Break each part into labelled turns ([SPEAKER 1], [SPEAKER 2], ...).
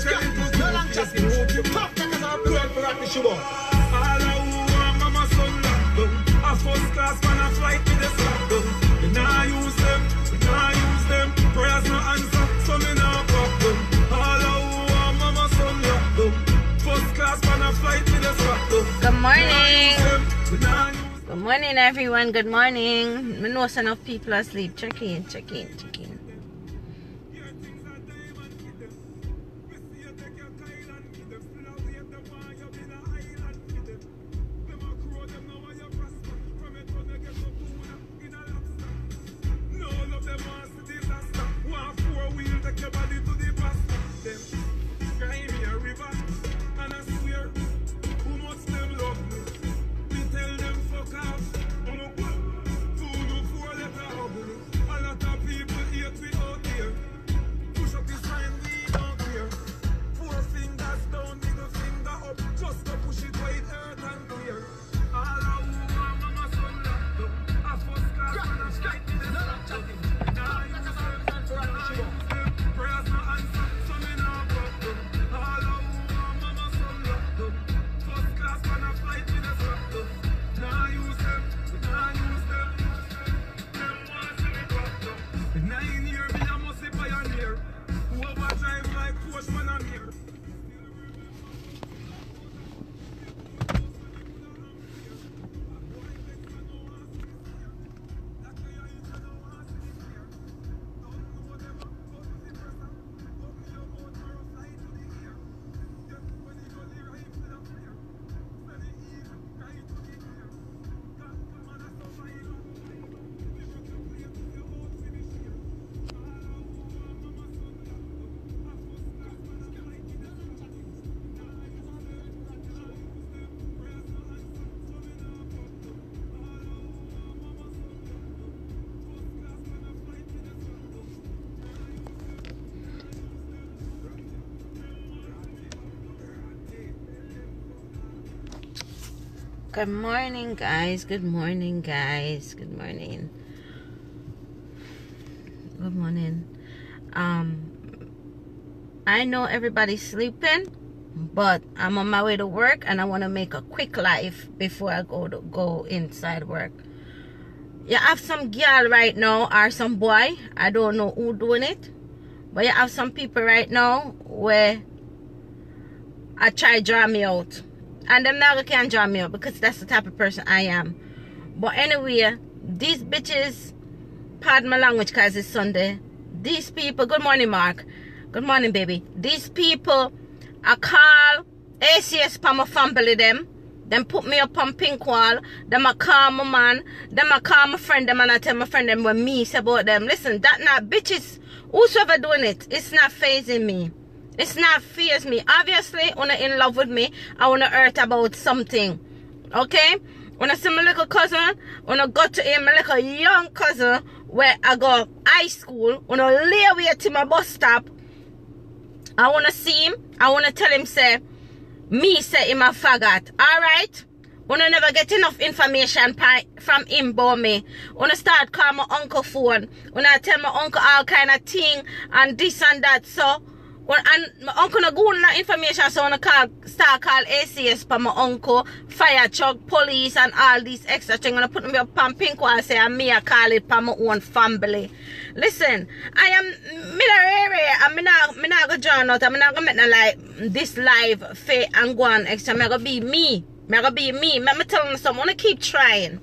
[SPEAKER 1] No long chatting. Tough that is our blood for at the show.
[SPEAKER 2] All who mama son locked down. A first class man a flight with the slap down. We nah use them, we nah use them. Prayers no answer, so me nah pop them. All who mama son locked down. First class man a flight with the slap down.
[SPEAKER 3] Good morning. Good morning, everyone. Good morning. I know some enough people are asleep. Check in, check in, check in. Good morning, guys. Good morning, guys. Good morning. Good morning. I know everybody's sleeping, but I'm on my way to work and I want to make a quick live before I go inside work. You have some girl right now or some boy, I don't know who doing it, but you have some people right now where I try to draw me out. And them never can draw me up because that's the type of person I am. But anyway, these bitches, pardon my language because it's Sunday. These people, good morning, Mark. Good morning, baby. These people, I call ACS for my family them. Them put me up on pink wall. Them I call my man. Them I call my friend them and I tell my friend them what me say about them. Listen, that not bitches, whosoever doing it, it's not phasing me. It's not fears me. Obviously, when I'm in love with me, I want to hurt about something. Okay? When I see my little cousin, when I go to him, my little young cousin, where I go high school, when I lay away to my bus stop, I want to see him. I want to tell him, say, me say him a faggot. Alright? When I never get enough information from him about me. When I start calling my uncle phone. When I tell my uncle all kind of thing and this and that. So, and my uncle no good enough information, so I start call ACS for my uncle, fire truck, police, and all these extra things. I'm gonna put me up on pink wall, say and me I call it for my own family. Listen, I am military, and me not gonna join out, I'm not gonna make no like this live fake and go on extra. I'm gonna be me. I'm gonna be me. I'm telling you something. I'm gonna keep trying.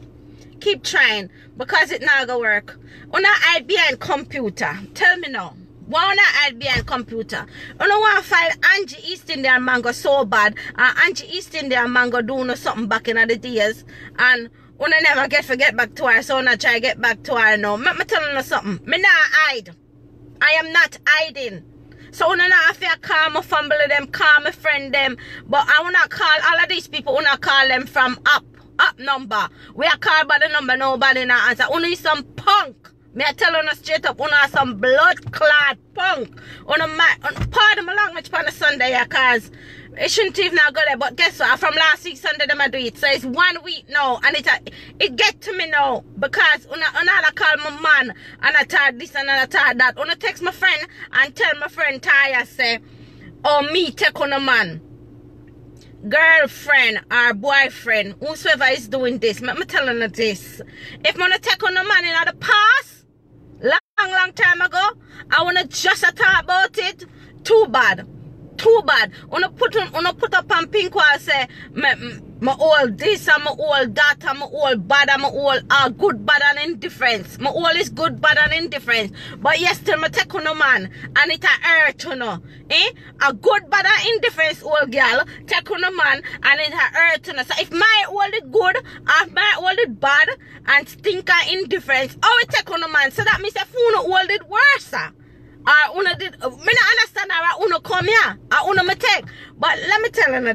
[SPEAKER 3] Keep trying. Because it not gonna work. When I hide behind computer, tell me now. Why not hide behind computer? I don't want to find Angie East Indian Mango so bad. And Angie East Indian Mango doing something back in the days. And when I never get back to her, so I try to get back to her now. I'm telling you something. Me not hide. I am not hiding. So when I have to call my family them, call my friend them. But I want to call all of these people, I want to call them from up number. We are called by the number, nobody not answer. Only some punk. Me I tell you straight up, una some blood clad punk. Pardon my language on the Sunday, because it shouldn't even go there. But guess what? From last week Sunday, them I do it. So it's 1 week now, and it get to me now because I call my man and I tell this and I tell that. Una text my friend and tell my friend Taya say, or me take on a man, girlfriend or boyfriend, whosoever is doing this, me telling you this. If I take on a man in the past, long time ago, I wanna just talk about it. Too bad. Wanna put up on pink wall say my all this, I'm all that, I'm all bad, I'm all good, bad and indifference. My all is good, bad and indifference. But yes, till me take on a man and it a hurt you know. A good, bad and indifference old girl take on a man and it a hurt you know. So if my all is good, if my all is bad and stinker indifference, I will take on a man. So that means if you all did worse. Una did me not understand how una come here. Una me take. But let me tell you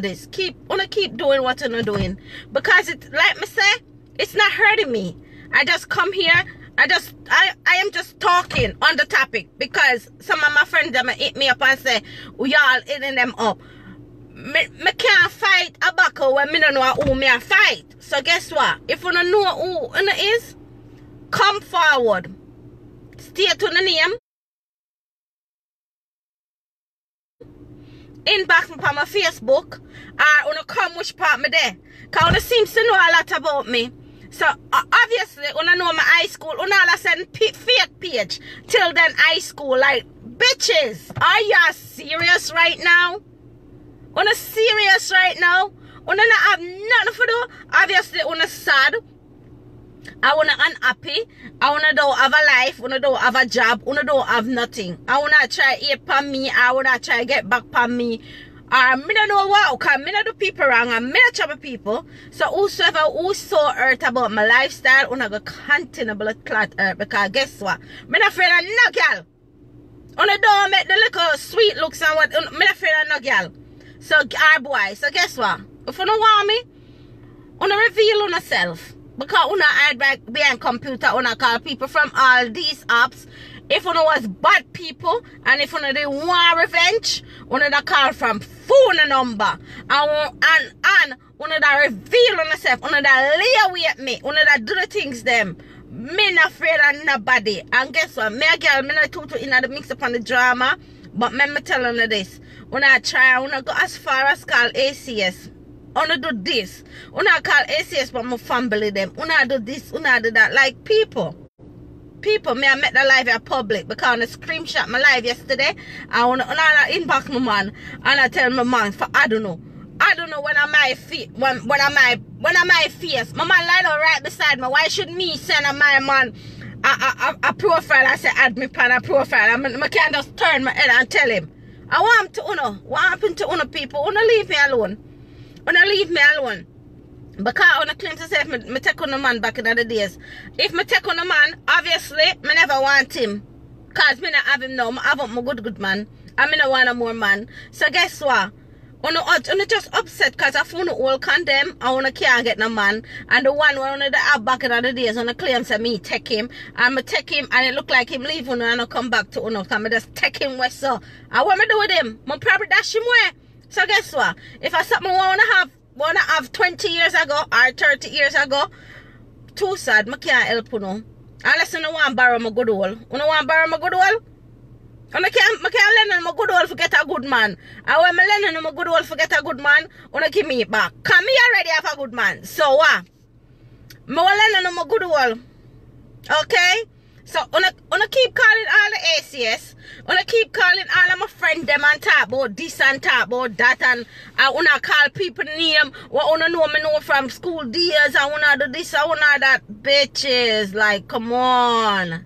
[SPEAKER 3] this. Keep doing what you're doing. Because it like me say, it's not hurting me. I just come here. I am just talking on the topic because some of my friends them hit me up and say, we all hitting them up. Me can't fight a battle when me don't know who me a fight. So guess what? If you don't know who it is, come forward. Stay to the name. Inbox me on my Facebook or wanna come which part me there. Cause una seems to know a lot about me. So obviously una know my high school, una all send fake page. Till then high school like bitches. Are you serious right now? Una serious right now? Una not have nothing to do. Obviously una sad. I wanna unhappy. I wanna don't have a life. Wanna don't have a job. Wanna don't have nothing. I wanna try eat pan me. I wanna try get back pan me. Me don't know what. Cause me not do people wrong. And me not trouble people. So whosoever who's so hurt about my lifestyle, wanna go continue blood clot hurt. Because guess what? Me not afraid of no girl. Wanna don't make the little sweet looks and what. Me not afraid of no girl. So our boy. So guess what? If you don't want me, wanna reveal on yourself. Because una hide back behind computer, una call people from all these apps. If una was bad people and if una didn't want revenge, una da call from phone number. And una da reveal on yourself, una da lay away at me, una da do the things them. Me not afraid of nobody. And guess what? Me a girl, me not too in the mix up on the drama. But me telling you this. Una try, una go as far as call ACS. Una do this. Una call ACS but my family them. Una do this, una do that. Like people, me I met the live at public because I screenshot my live yesterday. I wanna inbox my man and I tell my man for I don't know when I'm my feet when I'm my face. My man lie down right beside me. Why should me send a my man a profile? I say add me pan a profile. I can't just turn my head and tell him. I want him to uno. What happened to uno people? Uno leave me alone. Wanna leave me alone. Because I wanna claim to say if me take on a man back in the days. If me take on a man, obviously, me never want him. Cause me not have him now. I want my good man. And me not want a more man. So guess what? Wanna just upset cause I found all condemn. I wanna can't get no man. And the one when I have back in the days wanna claim to me take him. And me take him and it look like him leave and I come back to uno. Cause me just take him where so. And what me do with him? Me probably dash him where. So guess what? If I something wanna have 20 years ago or 30 years ago, too sad, I can't help you know. Unless you want to borrow my good old. You want to borrow my good old? I can't lend my good old for get a good man. And when I lend my good old for get a good man, you give me it back. Cause me already have a good man. So what? I will lend my good old. Okay? So, I keep calling all the ACS. I keep calling all of my friends them and talk about this and talk about that. And I call people name. What I know me know from school days. I wanna do this, I wanna that. Bitches, like, come on.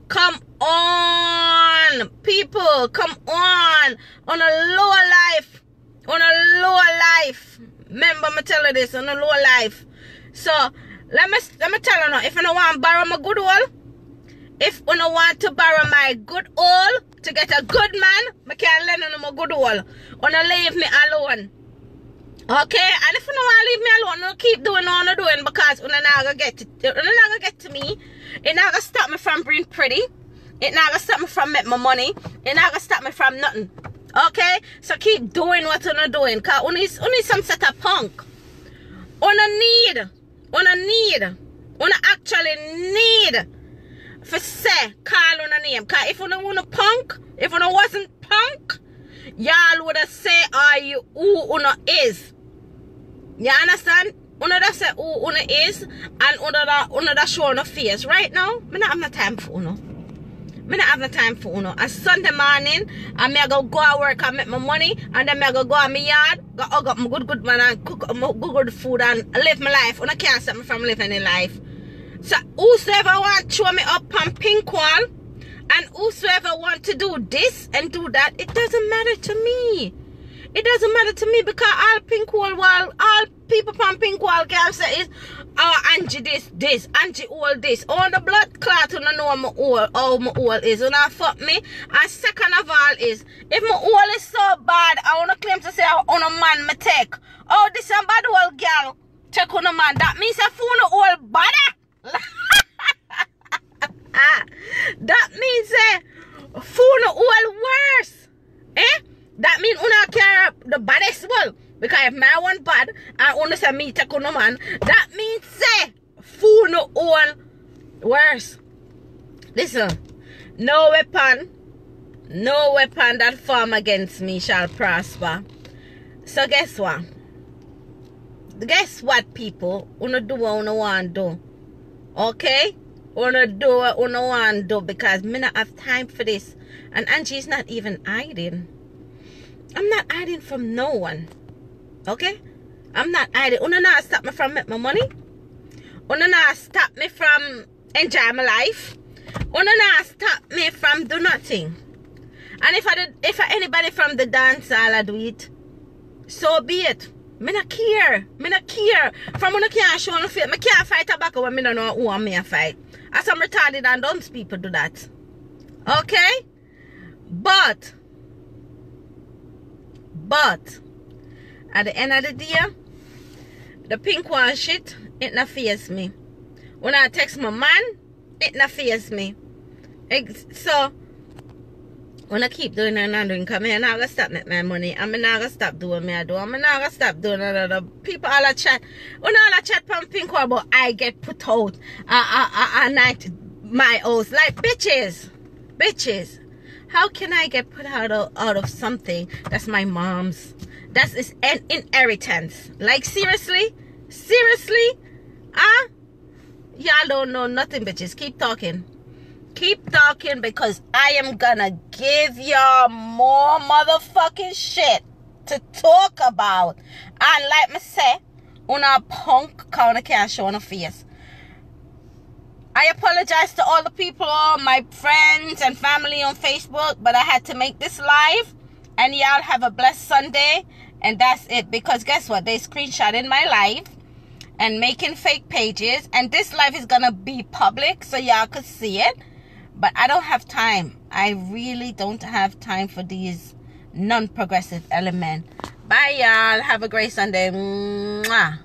[SPEAKER 3] Come on. People, come on. On a lower life. On a lower life. Remember me tell you this, on a lower life. So, let me tell you now, if you don't want to borrow my good old, if you don't want to borrow my good old to get a good man, I can't lend on my good old. You leave me alone. Okay? And if you don't want to leave me alone, you keep doing what you're doing because you're not going to get it. You're not going to get to me. It's not going to stop me from being pretty. It's not going to stop me from making my money. It's not going to stop me from nothing. Okay? So keep doing what you're doing. Because you need some set of punk. You actually need for say call on a name. Cause if you don't want a punk, if you don't wasn't punk, y'all would have say are you who uno is. You understand? Uno da say who uno is and uno da show no face. Right now, me not have no time for uno. Me not have no time for uno. A Sunday morning, and me go to work and make my money, and then me go in my yard, go hug up my good man and cook my good food and live my life. Uno can't stop me from living any life. So whosoever want to show me up on pink wall, and whosoever want to do this and do that, it doesn't matter to me. It doesn't matter to me because all pink wall, all people from pink wall can say is, oh, Angie this, Angie all this. All the blood clot, you know my all is. You know, fuck me. And second of all is, if my all is so bad, I want to claim to say I want a man me take. Oh, this is a bad old girl take on a man. That means I fool no all bad. That means fool no all worse. Eh? That means una care the baddest one. Because if my one bad and una say me take on a man, that means say fool no all worse. Listen, no weapon that form against me shall prosper. So guess what? Guess what, people? Una do what una want do. Okay? Una do what una want do because me not have time for this. And Angie's not even hiding. I'm not hiding from no one. Okay? I'm not hiding. Una not stop me from make my money. Una not stop me from enjoy my life. Una not stop me from do nothing. And if anybody from the dance I'll do it, so be it. Me not care. Me not care. From when I can't show no face. Me can't fight tobacco when me don't know who I'm me a fight. As some retarded and dumb people do that. Okay? But at the end of the day, the pink one shit, it not face me. When I text my man, it not face me. So when I keep doing and doing, because I'm not going to stop making my money. I'm not going to stop doing what I do. I'm not going to stop doing other people all a chat. When all a chat from pink one, but I get put out at my house. Like, bitches. How can I get put out of something that's my mom's? That's an inheritance. Like, seriously? Y'all don't know nothing, bitches. Keep talking because I am gonna give y'all more motherfucking shit to talk about. And like me say, una punk kinda can't show on a face. I apologize to all the people, my friends and family on Facebook, but I had to make this live. And y'all have a blessed Sunday. And that's it. Because guess what? They screenshotted my live and making fake pages. And this live is going to be public so y'all could see it. But I don't have time. I really don't have time for these non-progressive elements. Bye, y'all. Have a great Sunday. Mwah.